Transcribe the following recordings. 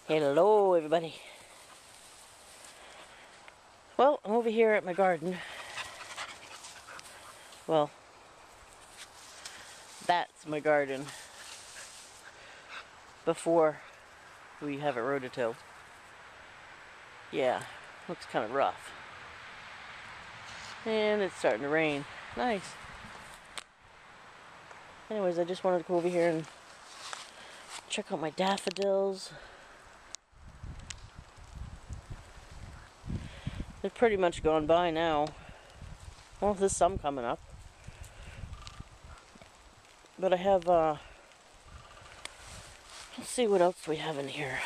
Hello everybody. Well, I'm over here at my garden. Well, that's my garden before we have it rototilled. Yeah, looks kind of rough. And it's starting to rain. Nice. Anyways, I just wanted to go over here and check out my daffodils. They're pretty much gone by now. Well, there's some coming up. But I have, let's see what else we have in here.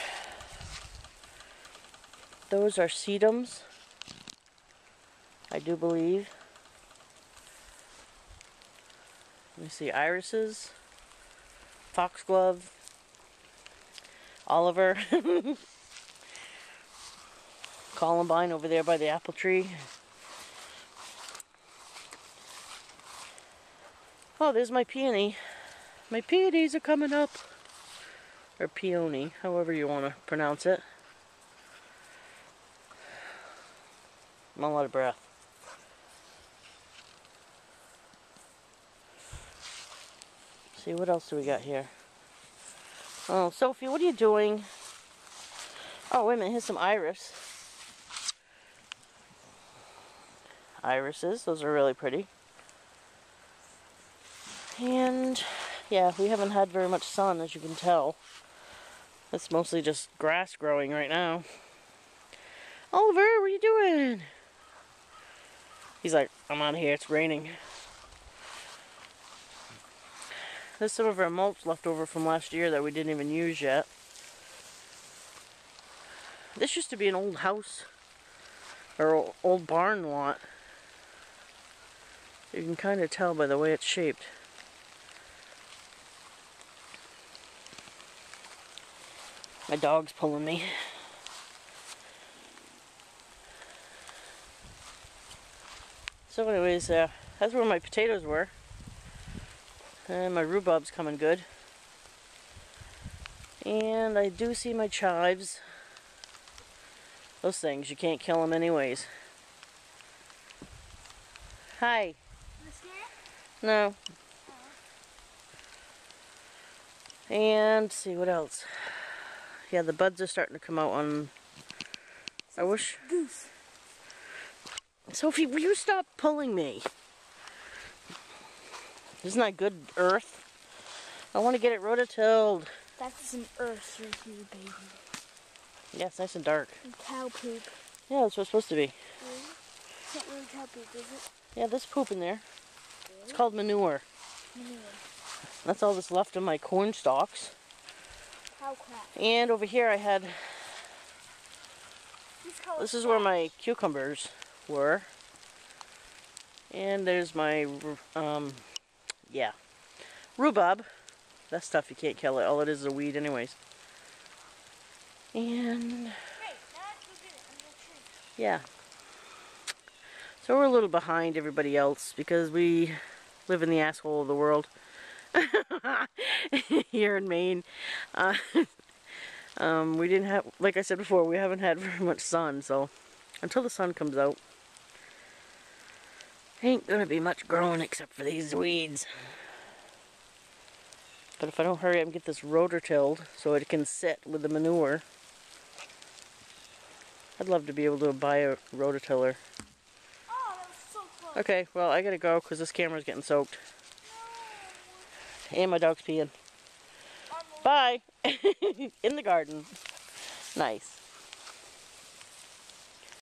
Those are sedums, I do believe. Let me see, irises, foxglove, Oliver, columbine over there by the apple tree. Oh, there's my peony. My peonies are coming up. Or peony, however you want to pronounce it. I'm all out of breath. Let's see, what else do we got here? Oh, Sophie, what are you doing? Oh, wait a minute, here's some iris. Irises, those are really pretty. And, yeah, we haven't had very much sun, as you can tell. It's mostly just grass growing right now. Oliver, what are you doing? He's like, I'm out of here, it's raining. There's some of our mulch left over from last year that we didn't even use yet. This used to be an old house, or old barn lot. You can kind of tell by the way it's shaped. My dog's pulling me. So anyways, that's where my potatoes were. And my rhubarb's coming good. And I do see my chives. Those things, you can't kill them anyways. Hi. You scared? No. Oh. And see what else. Yeah, the buds are starting to come out on. I wish. Goose. Sophie, will you stop pulling me? Isn't that good earth? I want to get it rototilled. That's some earth right here, baby. Yeah, it's nice and dark. And cow poop. Yeah, that's what it's supposed to be. Really? It's not really cow poop, is it? Yeah, there's poop in there. Really? It's called manure. Manure. That's all that's left of my corn stalks. Cow crap. And over here I had... This is where my cucumbers were. And there's my, yeah, rhubarb. That stuff you can't kill it. All it is a weed anyways. And, yeah. So we're a little behind everybody else because we live in the asshole of the world. Here in Maine. We didn't have, like I said before, we haven't had very much sun, so until the sun comes out, ain't gonna be much growing except for these weeds. But if I don't hurry up and get this rototilled so it can sit with the manure, I'd love to be able to buy a rototiller. Oh, that was so close. Okay, well I gotta go because this camera's getting soaked. No. And my dog's peeing. Bye! In the garden. Nice.